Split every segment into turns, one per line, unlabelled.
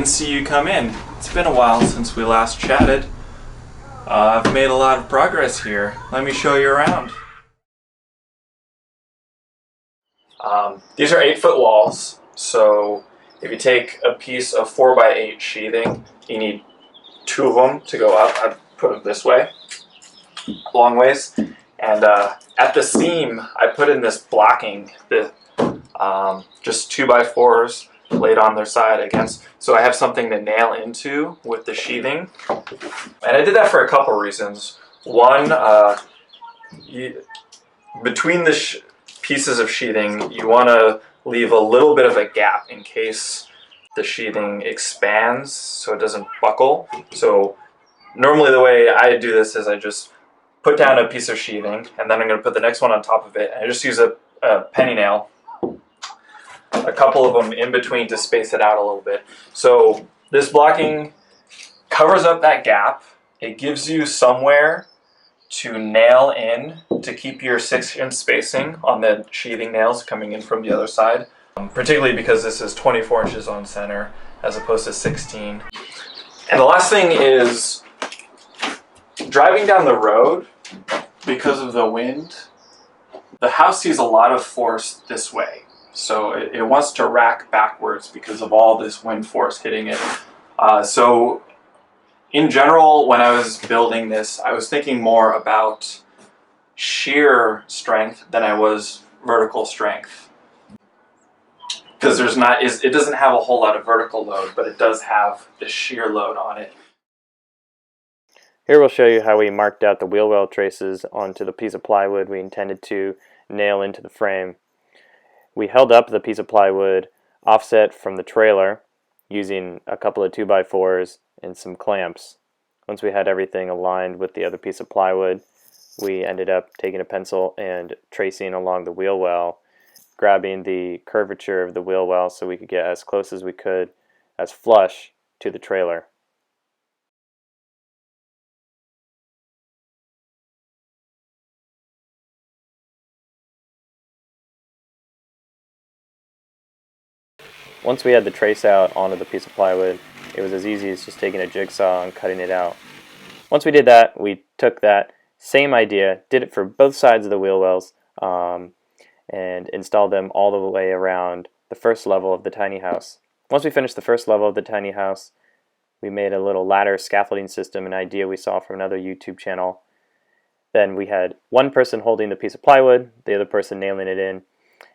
didn't see you come in. It's been a while since we last chatted. I've made a lot of progress here. Let me show you around. These are 8-foot walls, so if you take a piece of 4x8 sheathing, you need 2 of them to go up. I put them this way, long ways, and at the seam I put in this blocking, just 2x4s laid on their side against, so I have something to nail into with the sheathing. And I did that for a couple reasons. One, between the pieces of sheathing, you want to leave a little bit of a gap in case the sheathing expands so it doesn't buckle. So normally the way I do this is I just put down a piece of sheathing, and then I'm going to put the next one on top of it, and I just use a penny nail, a couple of them in between to space it out a little bit. So this blocking covers up that gap. It gives you somewhere to nail in to keep your 6-inch spacing on the sheathing nails coming in from the other side, particularly because this is 24 inches on center as opposed to 16. And the last thing is driving down the road. Because of the wind, the house sees a lot of force this way. So it wants to rack backwards because of all this wind force hitting it. So in general, when I was building this, I was thinking more about shear strength than I was vertical strength. Because it doesn't have a whole lot of vertical load, but it does have the shear load on it.
Here we'll show you how we marked out the wheel well traces onto the piece of plywood we intended to nail into the frame. We held up the piece of plywood offset from the trailer using a couple of 2x4s and some clamps. Once we had everything aligned with the other piece of plywood, we ended up taking a pencil and tracing along the wheel well, grabbing the curvature of the wheel well so we could get as close as we could, as flush to the trailer. Once we had the trace out onto the piece of plywood, it was as easy as just taking a jigsaw and cutting it out. Once we did that, we took that same idea, did it for both sides of the wheel wells, and installed them all the way around the first level of the tiny house. Once we finished the first level of the tiny house, we made a little ladder scaffolding system, an idea we saw from another YouTube channel. Then we had one person holding the piece of plywood, the other person nailing it in.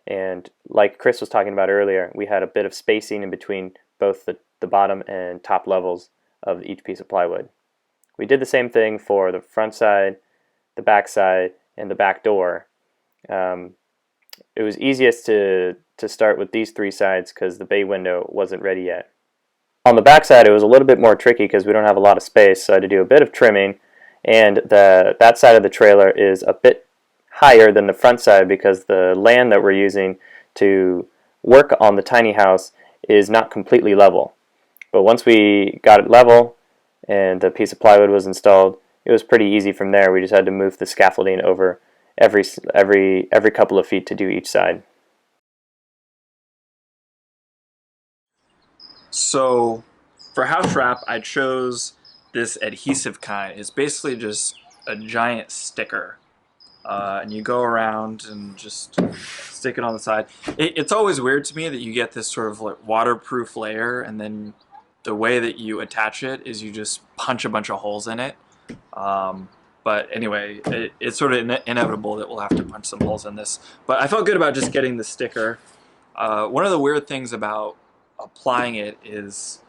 And like Chris was talking about earlier, we had a bit of spacing in between both the bottom and top levels of each piece of plywood. We did the same thing for the front side, the back side, and the back door. It was easiest to start with these 3 sides because the bay window wasn't ready yet. On the back side, it was a little bit more tricky because we don't have a lot of space, so I had to do a bit of trimming, and that side of the trailer is a bit higher than the front side because the land that we're using to work on the tiny house is not completely level. But once we got it level and the piece of plywood was installed, it was pretty easy from there. We just had to move the scaffolding over every couple of feet to do each side.
So for house wrap, I chose this adhesive kind. It's basically just a giant sticker. And you go around and just stick it on the side. It's always weird to me that you get this sort of like waterproof layer, and then the way that you attach it is you just punch a bunch of holes in it. But anyway, it's sort of inevitable that we'll have to punch some holes in this. But I felt good about just getting the sticker. One of the weird things about applying it is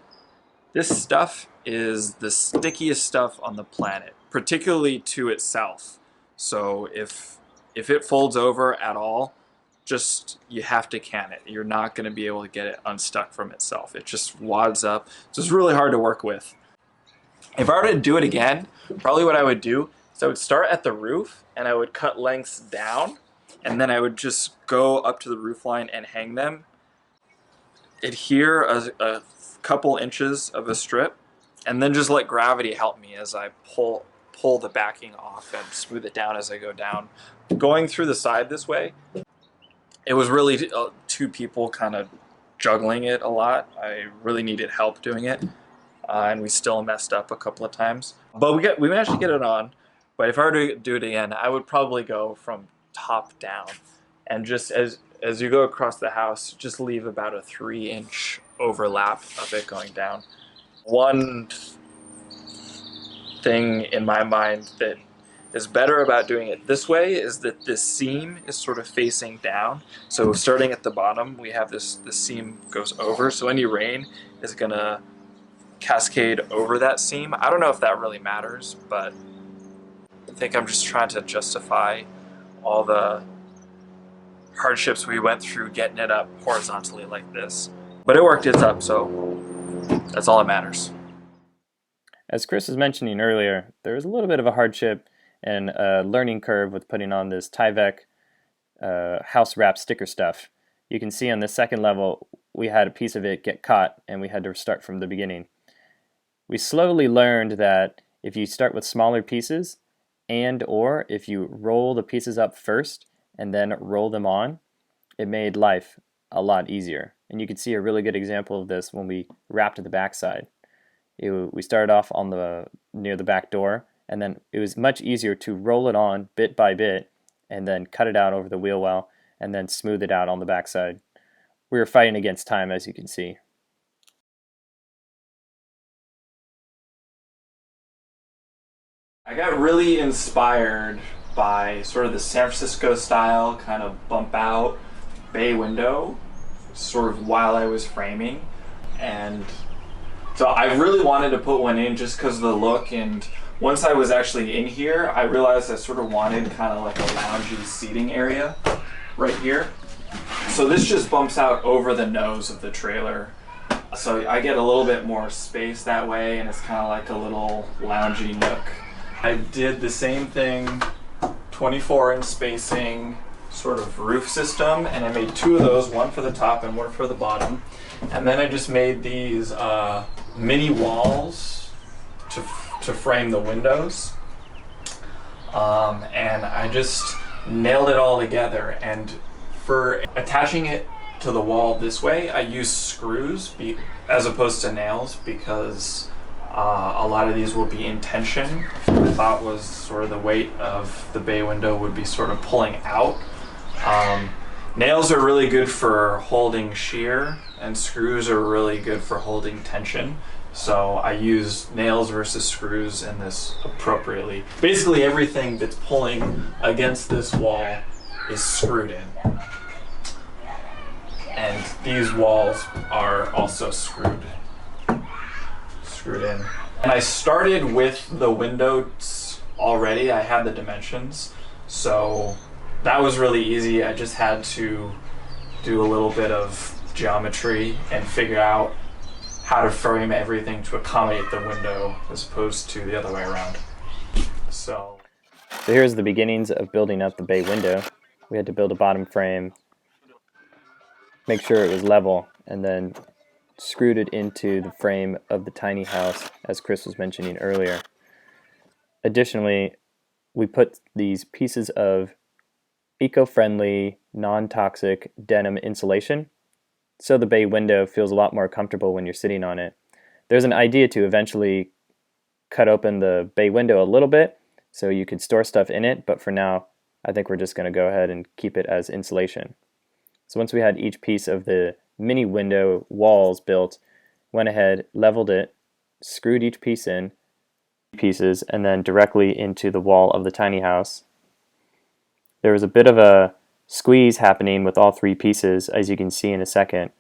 this stuff is the stickiest stuff on the planet, particularly to itself. So if it folds over at all, you have to can it. You're not going to be able to get it unstuck from itself. It just wads up. So it's really hard to work with. If I were to do it again, probably what I would do is I would start at the roof and I would cut lengths down, and then I would just go up to the roof line and hang them. Adhere a couple inches of a strip, and then just let gravity help me as I pull the backing off and smooth it down as I go down. Going through the side this way, it was really 2 people kind of juggling it a lot. I really needed help doing it, and we still messed up a couple of times. But we managed to get it on. But if I were to do it again, I would probably go from top down, and just as you go across the house, just leave about a 3-inch overlap of it going down. One thing in my mind that is better about doing it this way is that this seam is sort of facing down. So starting at the bottom, we have this seam goes over, so any rain is gonna cascade over that seam. I don't know if that really matters, but I think I'm just trying to justify all the hardships we went through getting it up horizontally like this. But it worked, it's up, so that's all that matters.
As Chris was mentioning earlier, there was a little bit of a hardship and a learning curve with putting on this Tyvek house wrap sticker stuff. You can see on the second level, we had a piece of it get caught and we had to start from the beginning. We slowly learned that if you start with smaller pieces or if you roll the pieces up first and then roll them on, it made life a lot easier. And you can see a really good example of this when we wrapped the backside. We started off on near the back door, and then it was much easier to roll it on bit by bit and then cut it out over the wheel well and then smooth it out on the backside. We were fighting against time, as you can see.
I got really inspired by sort of the San Francisco style kind of bump out bay window sort of while I was framing, and so I really wanted to put one in just because of the look. And once I was actually in here, I realized I sort of wanted kind of like a loungy seating area right here. So this just bumps out over the nose of the trailer. So I get a little bit more space that way, and it's kind of like a little loungy nook. I did the same thing, 24-inch spacing sort of roof system, and I made 2 of those, one for the top and one for the bottom. And then I just made these mini walls to frame the windows. And I just nailed it all together. And for attaching it to the wall this way, I used screws as opposed to nails because a lot of these will be in tension. I thought was sort of the weight of the bay window would be sort of pulling out. Nails are really good for holding shear, and screws are really good for holding tension. So I use nails versus screws in this appropriately. Basically everything that's pulling against this wall is screwed in. And these walls are also screwed in. And I started with the windows already. I had the dimensions. So that was really easy. I just had to do a little bit of geometry and figure out how to frame everything to accommodate the window as opposed to the other way around. So
here's the beginnings of building up the bay window. We had to build a bottom frame, make sure it was level, and then screwed it into the frame of the tiny house, as Chris was mentioning earlier. Additionally, we put these pieces of eco-friendly, non-toxic denim insulation so the bay window feels a lot more comfortable when you're sitting on it. There's an idea to eventually cut open the bay window a little bit so you could store stuff in it, but for now I think we're just going to go ahead and keep it as insulation. So once we had each piece of the mini window walls built, went ahead, leveled it, screwed each piece in, pieces, and then directly into the wall of the tiny house. There was a bit of a squeeze happening with all 3 pieces, as you can see in a second,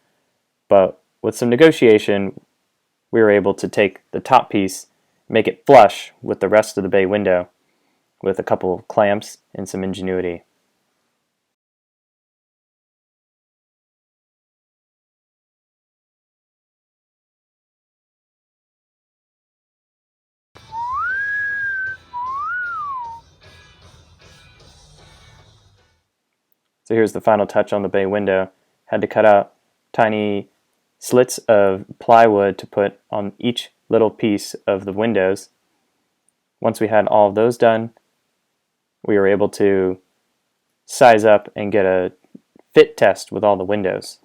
but with some negotiation, we were able to take the top piece, make it flush with the rest of the bay window with a couple of clamps and some ingenuity. So here's the final touch on the bay window. Had to cut out tiny slits of plywood to put on each little piece of the windows. Once we had all of those done, we were able to size up and get a fit test with all the windows.